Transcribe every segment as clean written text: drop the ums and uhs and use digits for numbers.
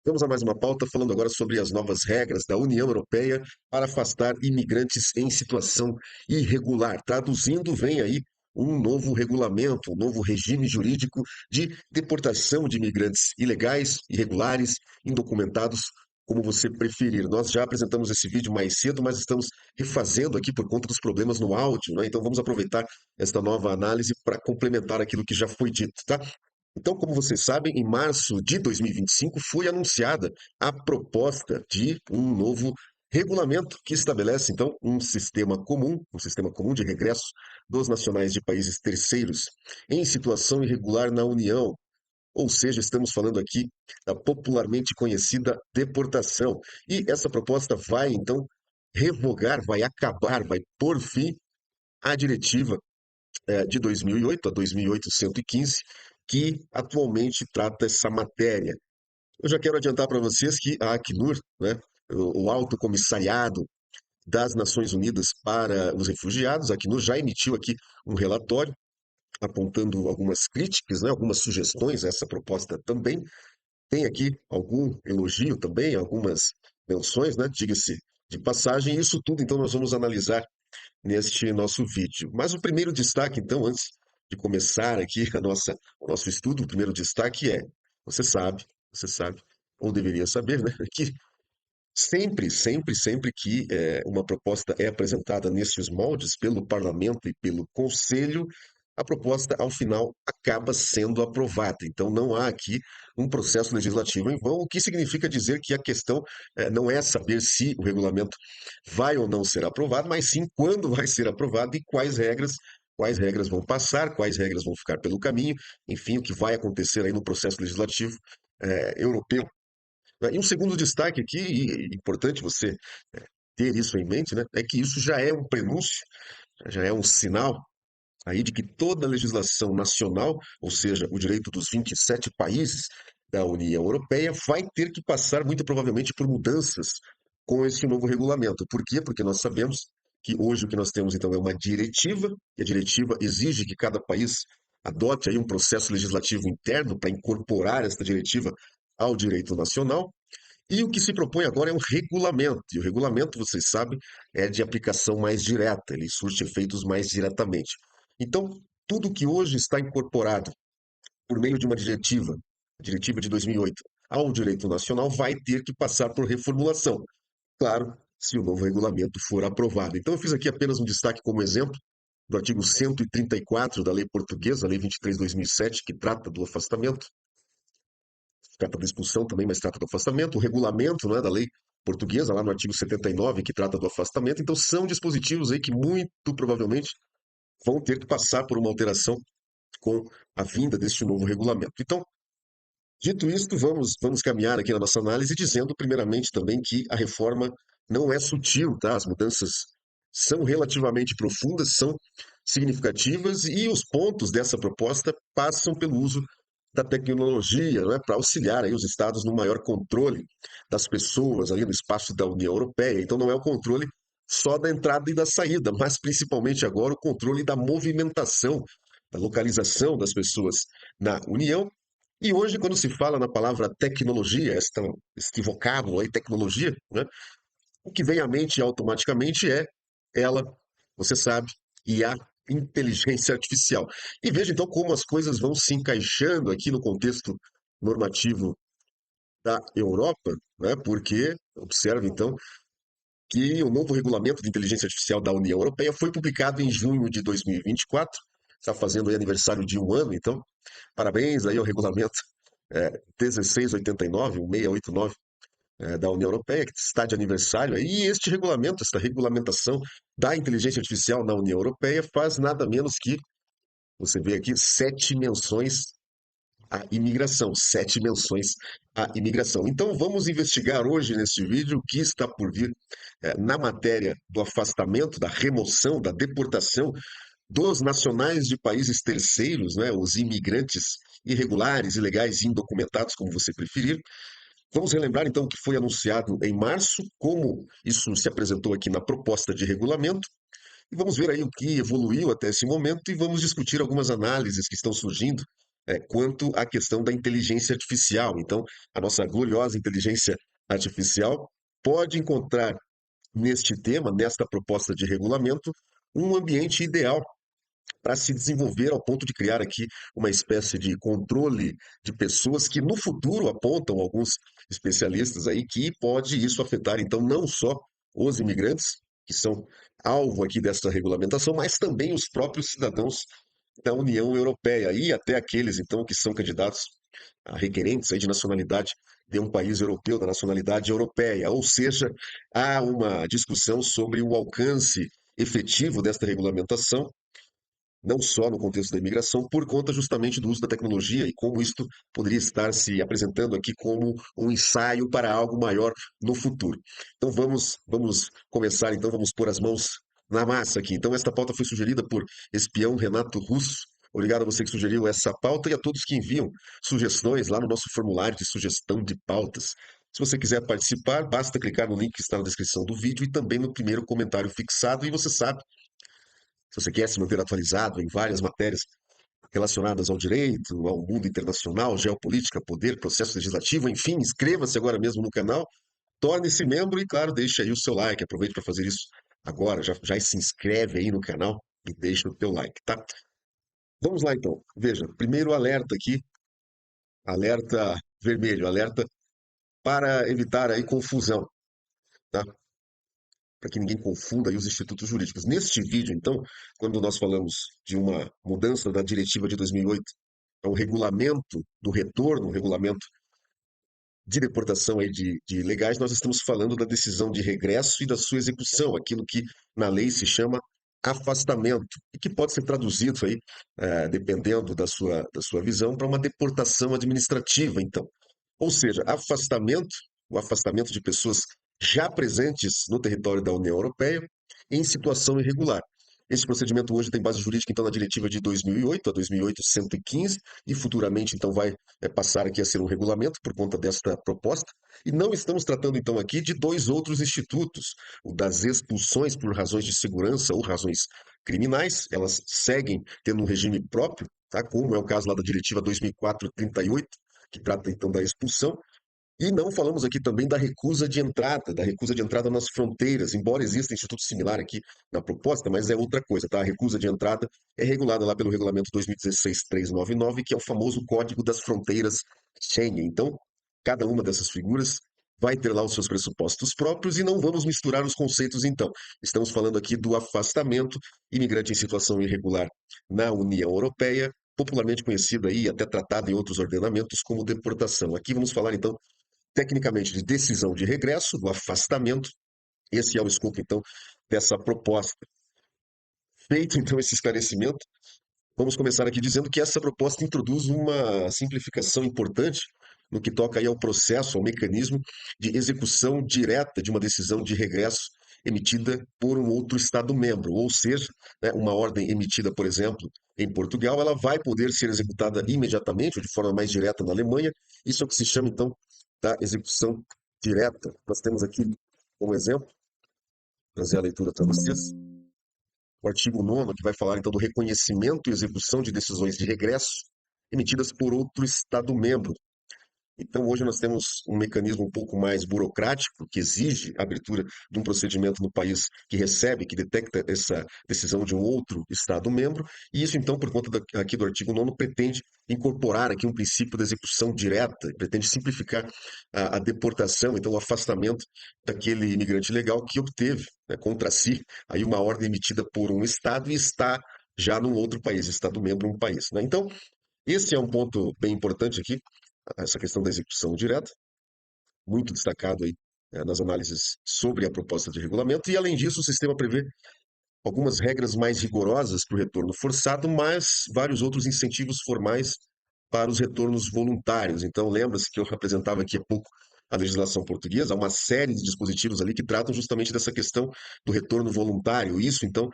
Vamos a mais uma pauta falando agora sobre as novas regras da União Europeia para afastar imigrantes em situação irregular. Traduzindo, vem aí um novo regulamento, um novo regime jurídico de deportação de imigrantes ilegais, irregulares, indocumentados, como você preferir. Nós já apresentamos esse vídeo mais cedo, mas estamos refazendo aqui por conta dos problemas no áudio, né? Então vamos aproveitar esta nova análise para complementar aquilo que já foi dito, tá? Então, como vocês sabem, em março de 2025 foi anunciada a proposta de um novo regulamento que estabelece, então, um sistema comum de regresso dos nacionais de países terceiros em situação irregular na União. Ou seja, estamos falando aqui da popularmente conhecida deportação. E essa proposta vai, então, revogar, vai acabar, vai pôr fim à diretiva de 2008, a 2008-115, que atualmente trata essa matéria. Eu já quero adiantar para vocês que a Acnur, né, o Alto Comissariado das Nações Unidas para os Refugiados, a Acnur já emitiu aqui um relatório apontando algumas críticas, né, algumas sugestões a essa proposta também. Tem aqui algum elogio também, algumas menções, né, diga-se de passagem. Isso tudo, então, nós vamos analisar neste nosso vídeo. Mas o primeiro destaque, então, antes de começar aqui o nosso estudo, o primeiro destaque é, você sabe, ou deveria saber, né, que sempre que uma proposta é apresentada nesses moldes pelo Parlamento e pelo Conselho, a proposta, ao final, acaba sendo aprovada. Então, não há aqui um processo legislativo em vão, o que significa dizer que a questão não é saber se o regulamento vai ou não ser aprovado, mas sim quando vai ser aprovado e quais regras vão passar, quais regras vão ficar pelo caminho, enfim, o que vai acontecer aí no processo legislativo europeu. Né? E um segundo destaque aqui, e importante você ter isso em mente, né, é que isso já é um prenúncio, já é um sinal aí de que toda a legislação nacional, ou seja, o direito dos 27 países da União Europeia, vai ter que passar muito provavelmente por mudanças com esse novo regulamento. Por quê? Porque nós sabemos que hoje o que nós temos então é uma diretiva, e a diretiva exige que cada país adote aí um processo legislativo interno para incorporar esta diretiva ao direito nacional. E o que se propõe agora é um regulamento, e o regulamento, vocês sabem, é de aplicação mais direta, ele surte efeitos mais diretamente. Então, tudo que hoje está incorporado por meio de uma diretiva, a diretiva de 2008, ao direito nacional, vai ter que passar por reformulação. Claro, se o novo regulamento for aprovado. Então, eu fiz aqui apenas um destaque como exemplo do artigo 134 da lei portuguesa, a lei 23/2007, que trata do afastamento, trata da expulsão também, mas trata do afastamento, o regulamento, né, da lei portuguesa, lá no artigo 79, que trata do afastamento. Então, são dispositivos aí que muito provavelmente vão ter que passar por uma alteração com a vinda deste novo regulamento. Então, dito isto, vamos caminhar aqui na nossa análise dizendo, primeiramente, também que a reforma não é sutil, tá? As mudanças são relativamente profundas, são significativas e os pontos dessa proposta passam pelo uso da tecnologia, né, para auxiliar aí os estados no maior controle das pessoas ali no espaço da União Europeia. Então, não é o controle só da entrada e da saída, mas principalmente agora o controle da movimentação, da localização das pessoas na União. E hoje, quando se fala na palavra tecnologia, este vocábulo aí, tecnologia, né, o que vem à mente automaticamente é ela, você sabe, e a inteligência artificial. E veja então como as coisas vão se encaixando aqui no contexto normativo da Europa, né, porque observe então que o novo regulamento de inteligência artificial da União Europeia foi publicado em junho de 2024, está fazendo aí aniversário de um ano, então parabéns aí ao regulamento 1689, 1689, da União Europeia, que está de aniversário aí, e este regulamento, esta regulamentação da inteligência artificial na União Europeia faz nada menos que, você vê aqui, sete menções à imigração. Então vamos investigar hoje neste vídeo o que está por vir na matéria do afastamento, da remoção, da deportação dos nacionais de países terceiros, né, os imigrantes irregulares, ilegais, indocumentados, como você preferir. Vamos relembrar então o que foi anunciado em março, como isso se apresentou aqui na proposta de regulamento, e vamos ver aí o que evoluiu até esse momento e vamos discutir algumas análises que estão surgindo quanto à questão da inteligência artificial. Então, a nossa gloriosa inteligência artificial pode encontrar neste tema, nesta proposta de regulamento, um ambiente ideal para se desenvolver ao ponto de criar aqui uma espécie de controle de pessoas que no futuro apontam alguns especialistas aí que pode isso afetar então não só os imigrantes que são alvo aqui desta regulamentação, mas também os próprios cidadãos da União Europeia e até aqueles então que são candidatos a requerentes aí de nacionalidade de um país europeu, da nacionalidade europeia. Ou seja, há uma discussão sobre o alcance efetivo desta regulamentação não só no contexto da imigração, por conta justamente do uso da tecnologia e como isto poderia estar se apresentando aqui como um ensaio para algo maior no futuro. Então vamos começar, então vamos pôr as mãos na massa aqui. Então esta pauta foi sugerida por espião Renato Russo. Obrigado a você que sugeriu essa pauta e a todos que enviam sugestões lá no nosso formulário de sugestão de pautas. Se você quiser participar, basta clicar no link que está na descrição do vídeo e também no primeiro comentário fixado. E você sabe, se você quer se manter atualizado em várias matérias relacionadas ao direito, ao mundo internacional, geopolítica, poder, processo legislativo, enfim, inscreva-se agora mesmo no canal, torne-se membro e, claro, deixe aí o seu like. Aproveite para fazer isso agora, já se inscreve aí no canal e deixa o teu like, tá? Vamos lá então. Veja, primeiro alerta aqui, alerta vermelho, alerta para evitar aí confusão, tá? Para que ninguém confunda aí os institutos jurídicos. Neste vídeo, então, quando nós falamos de uma mudança da diretiva de 2008 ao regulamento do retorno, o regulamento de deportação aí de legais, nós estamos falando da decisão de regresso e da sua execução, aquilo que na lei se chama afastamento, e que pode ser traduzido aí, dependendo da sua visão, para uma deportação administrativa, então. Ou seja, afastamento, o afastamento de pessoas já presentes no território da União Europeia em situação irregular. Esse procedimento hoje tem base jurídica, então, na diretiva de 2008, a 2008-115, e futuramente, então, vai passar aqui a ser um regulamento por conta desta proposta. E não estamos tratando, então, aqui de dois outros institutos, o das expulsões por razões de segurança ou razões criminais, elas seguem tendo um regime próprio, tá? Como é o caso lá da diretiva 2004-38, que trata, então, da expulsão, e não falamos aqui também da recusa de entrada nas fronteiras, embora exista instituto similar aqui na proposta, mas é outra coisa, tá? A recusa de entrada é regulada lá pelo regulamento 2016-399, que é o famoso Código das Fronteiras Schengen. Então, cada uma dessas figuras vai ter lá os seus pressupostos próprios e não vamos misturar os conceitos, então. Estamos falando aqui do afastamento, imigrante em situação irregular na União Europeia, popularmente conhecido aí, até tratado em outros ordenamentos como deportação. Aqui vamos falar, então, tecnicamente de decisão de regresso, do afastamento. Esse é o escopo, então, dessa proposta. Feito, então, esse esclarecimento, vamos começar aqui dizendo que essa proposta introduz uma simplificação importante no que toca aí ao processo, ao mecanismo de execução direta de uma decisão de regresso emitida por um outro Estado-membro, ou seja, né, uma ordem emitida, por exemplo, em Portugal, ela vai poder ser executada imediatamente ou de forma mais direta na Alemanha. Isso é o que se chama, então, da execução direta. Nós temos aqui, como exemplo, trazer a leitura para vocês, o artigo 9º, que vai falar então do reconhecimento e execução de decisões de regresso emitidas por outro Estado-membro. Então, hoje nós temos um mecanismo um pouco mais burocrático, que exige a abertura de um procedimento no país que recebe, que detecta essa decisão de um outro Estado-membro, e isso, então, por conta aqui do artigo 9º, pretende incorporar aqui um princípio da execução direta, pretende simplificar a deportação, então, o afastamento daquele imigrante legal que obteve, né, contra si aí uma ordem emitida por um Estado e está já num outro país, Estado-membro, um país, né? Então, esse é um ponto bem importante aqui, essa questão da execução direta, muito destacado aí nas análises sobre a proposta de regulamento, e além disso o sistema prevê algumas regras mais rigorosas para o retorno forçado, mas vários outros incentivos formais para os retornos voluntários. Então, lembra-se que eu apresentava aqui há pouco a legislação portuguesa, há uma série de dispositivos ali que tratam justamente dessa questão do retorno voluntário. Isso, então,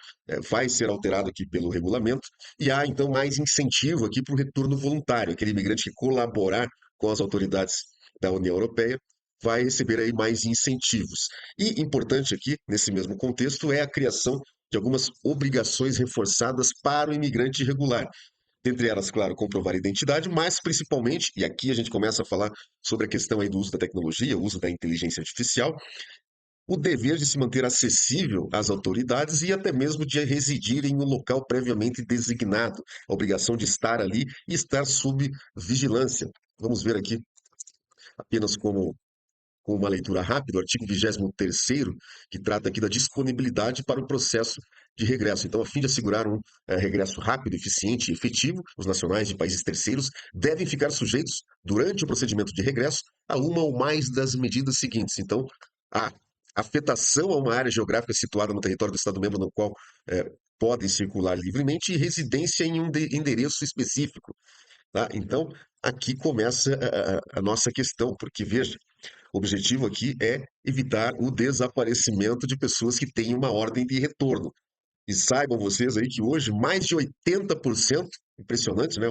vai ser alterado aqui pelo regulamento, e há, então, mais incentivo aqui para o retorno voluntário. Aquele imigrante que colaborar com as autoridades da União Europeia vai receber aí mais incentivos. E importante aqui, nesse mesmo contexto, é a criação de algumas obrigações reforçadas para o imigrante irregular. Dentre elas, claro, comprovar a identidade, mas principalmente, e aqui a gente começa a falar sobre a questão aí do uso da tecnologia, o uso da inteligência artificial, o dever de se manter acessível às autoridades e até mesmo de residir em um local previamente designado, a obrigação de estar ali e estar sob vigilância. Vamos ver aqui apenas com uma leitura rápida, o artigo 23º, que trata aqui da disponibilidade para o processo de regresso. Então, a fim de assegurar um regresso rápido, eficiente e efetivo, os nacionais de países terceiros devem ficar sujeitos, durante o procedimento de regresso, a uma ou mais das medidas seguintes. Então, a afetação a uma área geográfica situada no território do Estado-membro no qual podem circular livremente e residência em um endereço específico. Tá? Então, aqui começa a nossa questão, porque veja, o objetivo aqui é evitar o desaparecimento de pessoas que têm uma ordem de retorno. E saibam vocês aí que hoje mais de 80%, impressionante, né?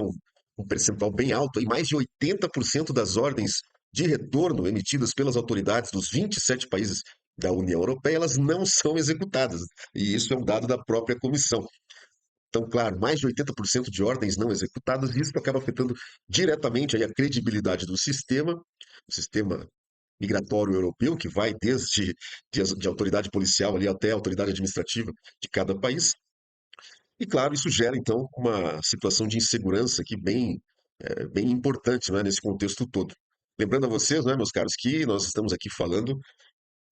Um percentual bem alto, aí, mais de 80% das ordens de retorno emitidas pelas autoridades dos 27 países da União Europeia, elas não são executadas. E isso é um dado da própria comissão. Então, claro, mais de 80% de ordens não executadas, e isso acaba afetando diretamente aí a credibilidade do sistema, o sistema migratório europeu, que vai desde de autoridade policial ali até a autoridade administrativa de cada país. E, claro, isso gera, então, uma situação de insegurança aqui bem importante, né, nesse contexto todo. Lembrando a vocês, né, meus caros, que nós estamos aqui falando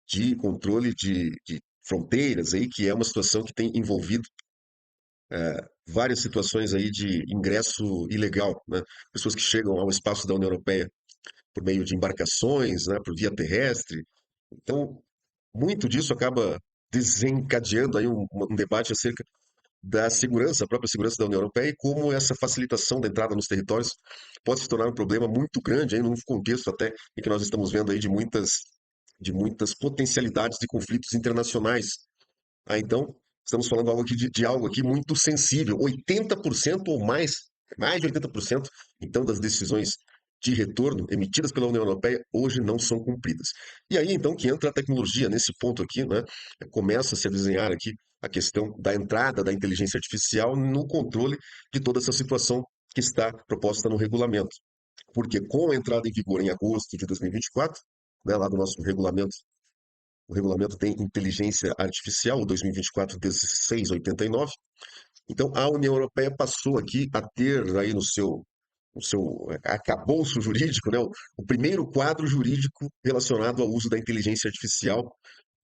de controle de fronteiras aí, que é uma situação que tem envolvido várias situações aí de ingresso ilegal, né? Pessoas que chegam ao espaço da União Europeia por meio de embarcações, né, por via terrestre. Então, muito disso acaba desencadeando aí um debate acerca da segurança, a própria segurança da União Europeia e como essa facilitação da entrada nos territórios pode se tornar um problema muito grande aí num contexto até em que nós estamos vendo aí de muitas potencialidades de conflitos internacionais. Então, estamos falando algo aqui de algo aqui muito sensível. 80% ou mais de 80%, então, das decisões de retorno emitidas pela União Europeia hoje não são cumpridas. E aí, então, que entra a tecnologia nesse ponto aqui, né? Começa-se a desenhar aqui a questão da entrada da inteligência artificial no controle de toda essa situação que está proposta no regulamento. Porque com a entrada em vigor em agosto de 2024, né, lá do nosso regulamento, o regulamento tem inteligência artificial, o 2024-1689. Então, a União Europeia passou aqui a ter aí no seu arcabouço jurídico, né, o primeiro quadro jurídico relacionado ao uso da inteligência artificial,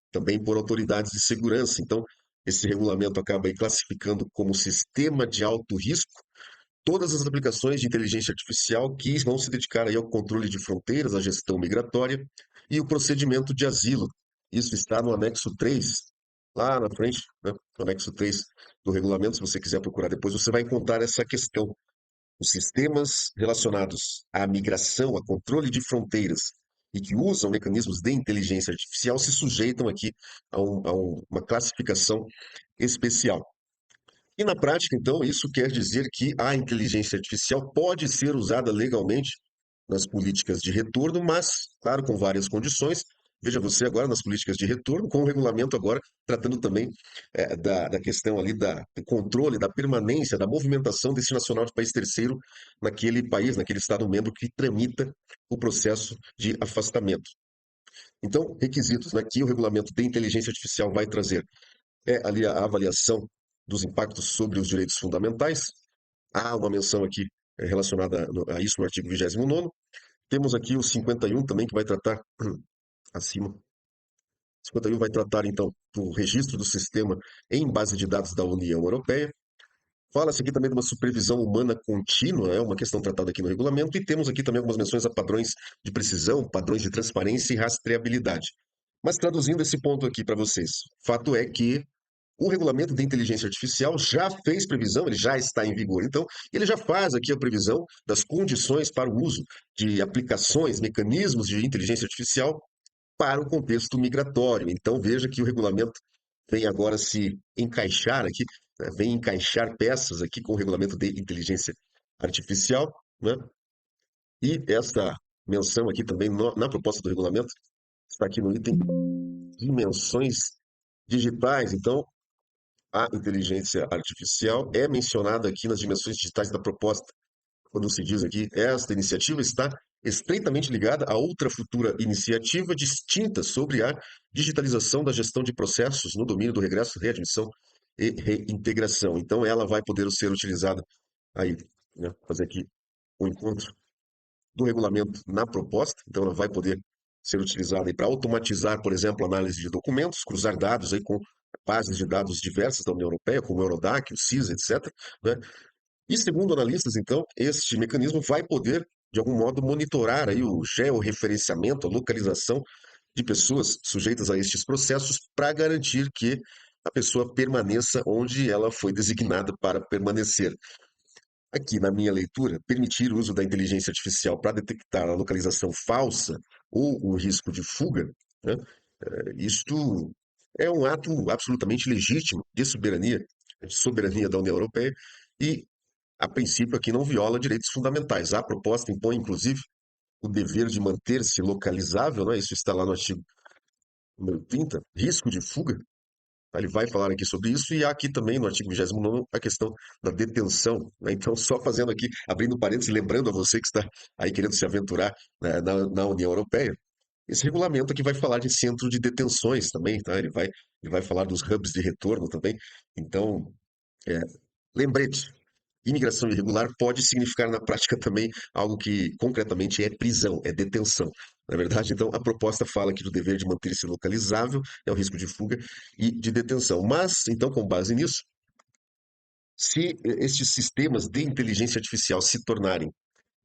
também por autoridades de segurança. Então, esse regulamento acaba aí classificando como sistema de alto risco todas as aplicações de inteligência artificial que vão se dedicar aí ao controle de fronteiras, à gestão migratória e o procedimento de asilo. Isso está no anexo 3, lá na frente, né? No anexo 3 do regulamento, se você quiser procurar depois, você vai encontrar essa questão. Os sistemas relacionados à migração, a controle de fronteiras e que usam mecanismos de inteligência artificial se sujeitam aqui a uma classificação especial. E na prática, então, isso quer dizer que a inteligência artificial pode ser usada legalmente nas políticas de retorno, mas, claro, com várias condições. Veja você agora nas políticas de retorno, com o regulamento agora tratando também da questão ali do controle, da permanência, da movimentação desse nacional de país terceiro naquele país, naquele Estado-membro que tramita o processo de afastamento. Então, requisitos, né, que o regulamento de inteligência artificial vai trazer é ali a avaliação dos impactos sobre os direitos fundamentais. Há uma menção aqui relacionada a isso no artigo 29º. Temos aqui o 51 também, que vai tratar, acima, 51 vai tratar, então, do registro do sistema em base de dados da União Europeia. Fala-se aqui também de uma supervisão humana contínua, é uma questão tratada aqui no regulamento, e temos aqui também algumas menções a padrões de precisão, padrões de transparência e rastreabilidade. Mas traduzindo esse ponto aqui para vocês, fato é que o regulamento de inteligência artificial já fez previsão, ele já está em vigor. Então, ele já faz aqui a previsão das condições para o uso de aplicações, mecanismos de inteligência artificial para o contexto migratório. Então, veja que o regulamento vem agora se encaixar aqui, né, vem encaixar peças aqui com o regulamento de inteligência artificial, né? E esta menção aqui também na proposta do regulamento está aqui no item dimensões digitais. Então, a inteligência artificial é mencionada aqui nas dimensões digitais da proposta, quando se diz aqui, esta iniciativa está estreitamente ligada a outra futura iniciativa distinta sobre a digitalização da gestão de processos no domínio do regresso, readmissão e reintegração. Então, ela vai poder ser utilizada aí, né, fazer aqui o encontro do regulamento na proposta, então ela vai poder ser utilizada para automatizar, por exemplo, análise de documentos, cruzar dados aí com bases de dados diversas da União Europeia, como o Eurodac, o SIS, etc., né? E segundo analistas, então, este mecanismo vai poder, de algum modo, monitorar aí o georreferenciamento, a localização de pessoas sujeitas a estes processos para garantir que a pessoa permaneça onde ela foi designada para permanecer. Aqui, na minha leitura, permitir o uso da inteligência artificial para detectar a localização falsa ou o risco de fuga, né, isto é um ato absolutamente legítimo de soberania da União Europeia e, a princípio, aqui não viola direitos fundamentais. A proposta impõe, inclusive, o dever de manter-se localizável, né, isso está lá no artigo número 30, risco de fuga, ele vai falar aqui sobre isso, e há aqui também no artigo 29 a questão da detenção, né? Então, só fazendo aqui, abrindo parênteses, lembrando a você que está aí querendo se aventurar, né, na União Europeia, esse regulamento aqui vai falar de centro de detenções também, tá? Ele vai falar dos hubs de retorno também. Então, é, lembrete, imigração irregular pode significar na prática também algo que concretamente é prisão, é detenção. Na verdade, então, a proposta fala aqui do dever de manter-se localizável, é o risco de fuga e de detenção. Mas, então, com base nisso, se estes sistemas de inteligência artificial se tornarem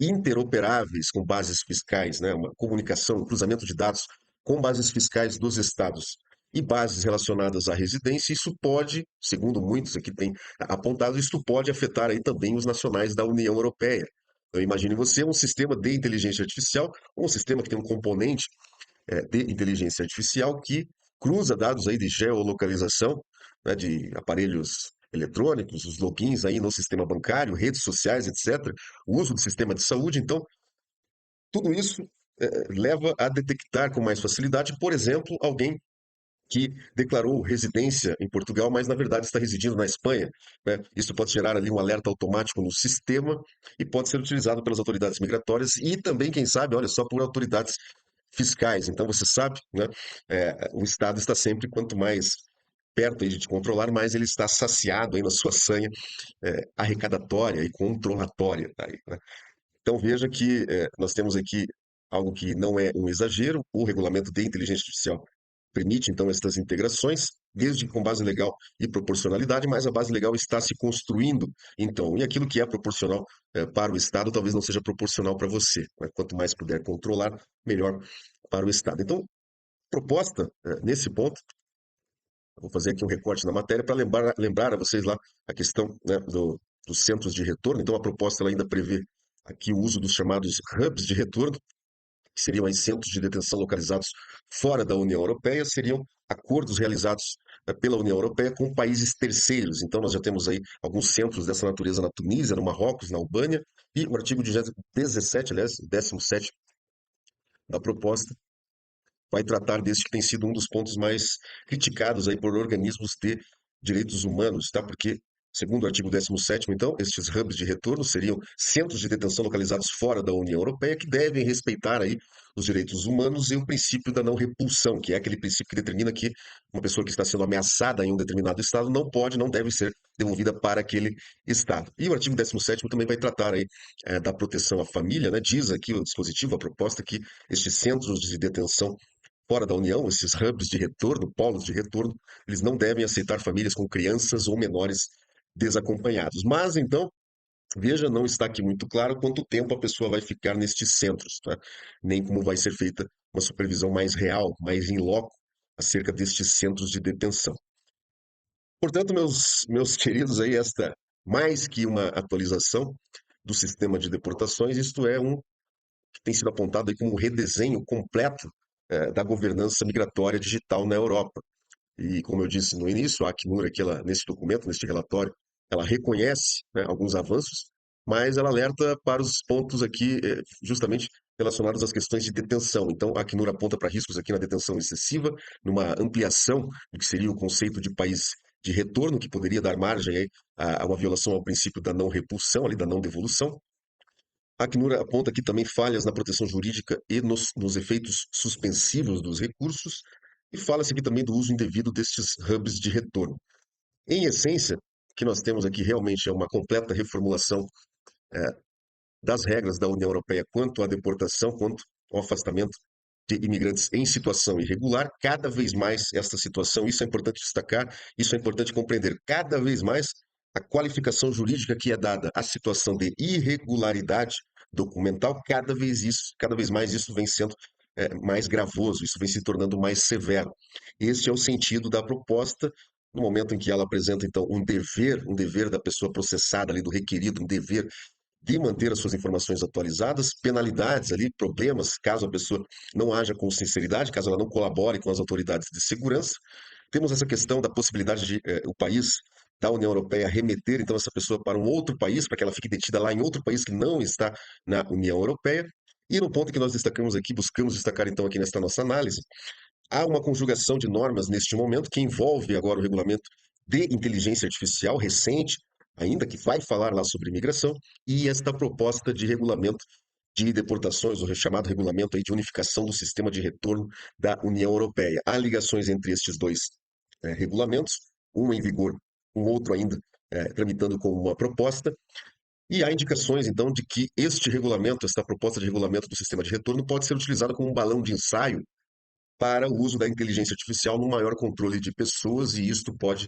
interoperáveis com bases fiscais, né, uma comunicação, um cruzamento de dados com bases fiscais dos estados e bases relacionadas à residência, isso pode, segundo muitos aqui têm apontado, isso pode afetar aí também os nacionais da União Europeia. Então, imagine você um sistema de inteligência artificial, ou um sistema que tem um componente de inteligência artificial que cruza dados aí de geolocalização, né, de aparelhos eletrônicos, os logins aí no sistema bancário, redes sociais, etc., o uso do sistema de saúde. Então, tudo isso leva a detectar com mais facilidade, por exemplo, alguém que declarou residência em Portugal, mas na verdade está residindo na Espanha, né? Isso pode gerar ali um alerta automático no sistema e pode ser utilizado pelas autoridades migratórias e também, quem sabe, olha só, por autoridades fiscais. Então você sabe, né? O Estado está sempre, quanto mais perto aí de te controlar, mais ele está saciado aí na sua sanha arrecadatória e controlatória. Tá aí, né? Então veja que nós temos aqui algo que não é um exagero, o regulamento de inteligência artificial permite então estas integrações, desde que com base legal e proporcionalidade, mas a base legal está se construindo, então, e aquilo que é proporcional para o Estado talvez não seja proporcional para você, né? Quanto mais puder controlar, melhor para o Estado. Então, proposta nesse ponto, vou fazer aqui um recorte na matéria para lembrar a vocês lá a questão, né, dos centros de retorno. Então, a proposta ela ainda prevê aqui o uso dos chamados hubs de retorno, que seriam aí centros de detenção localizados fora da União Europeia, seriam acordos realizados pela União Europeia com países terceiros. Então, nós já temos aí alguns centros dessa natureza na Tunísia, no Marrocos, na Albânia, e o artigo 17, aliás, 17 da proposta, vai tratar desse que tem sido um dos pontos mais criticados aí por organismos de direitos humanos, tá? Porque, segundo o artigo 17º, então, estes hubs de retorno seriam centros de detenção localizados fora da União Europeia que devem respeitar aí os direitos humanos e o princípio da não repulsão, que é aquele princípio que determina que uma pessoa que está sendo ameaçada em um determinado estado não pode, não deve ser devolvida para aquele estado. E o artigo 17º também vai tratar aí da proteção à família, né? Diz aqui o dispositivo, a proposta, que estes centros de detenção fora da União, esses hubs de retorno, polos de retorno, eles não devem aceitar famílias com crianças ou menores desacompanhados. Mas então, veja, não está aqui muito claro quanto tempo a pessoa vai ficar nestes centros, tá? Nem como vai ser feita uma supervisão mais real, mais in loco, acerca destes centros de detenção. Portanto, meus queridos, aí esta mais que uma atualização do sistema de deportações, isto é que tem sido apontado aí como um redesenho completo da governança migratória digital na Europa. E, como eu disse no início, a Acnur, aqui, nesse documento, neste relatório, ela reconhece, né, alguns avanços, mas ela alerta para os pontos aqui, justamente relacionados às questões de detenção. Então, a Acnur aponta para riscos aqui na detenção excessiva, numa ampliação do que seria o conceito de país de retorno, que poderia dar margem aí a uma violação ao princípio da não repulsão, ali, da não devolução. A Acnur aponta aqui também falhas na proteção jurídica e nos efeitos suspensivos dos recursos, e fala-se aqui também do uso indevido destes hubs de retorno. Em essência, o que nós temos aqui realmente é uma completa reformulação das regras da União Europeia quanto à deportação, quanto ao afastamento de imigrantes em situação irregular. Cada vez mais esta situação, isso é importante destacar, isso é importante compreender, cada vez mais a qualificação jurídica que é dada à situação de irregularidade documental, cada vez mais isso vem sendo mais gravoso, isso vem se tornando mais severo. Este é o sentido da proposta, no momento em que ela apresenta, então, um dever da pessoa processada ali, do requerido, um dever de manter as suas informações atualizadas, penalidades ali, problemas, caso a pessoa não haja com sinceridade, caso ela não colabore com as autoridades de segurança. Temos essa questão da possibilidade de o país da União Europeia remeter, então, essa pessoa para um outro país, para que ela fique detida lá em outro país que não está na União Europeia. E no ponto que nós destacamos aqui, buscamos destacar então aqui nesta nossa análise, há uma conjugação de normas neste momento que envolve agora o regulamento de inteligência artificial recente, ainda que vai falar lá sobre imigração, e esta proposta de regulamento de deportações, o chamado regulamento aí de unificação do sistema de retorno da União Europeia. Há ligações entre estes dois regulamentos, um em vigor, um outro ainda tramitando como uma proposta, e há indicações, então, de que este regulamento, esta proposta de regulamento do sistema de retorno, pode ser utilizado como um balão de ensaio para o uso da inteligência artificial no maior controle de pessoas, e isto pode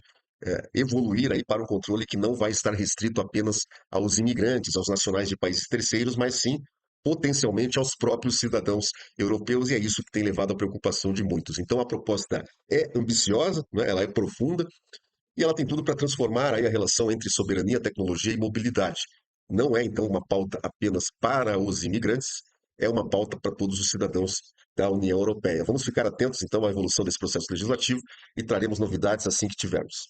evoluir aí para um controle que não vai estar restrito apenas aos imigrantes, aos nacionais de países terceiros, mas sim potencialmente aos próprios cidadãos europeus, e é isso que tem levado à preocupação de muitos. Então a proposta é ambiciosa, né? Ela é profunda, e ela tem tudo para transformar aí a relação entre soberania, tecnologia e mobilidade. Não é, então, uma pauta apenas para os imigrantes, é uma pauta para todos os cidadãos da União Europeia. Vamos ficar atentos, então, à evolução desse processo legislativo e traremos novidades assim que tivermos.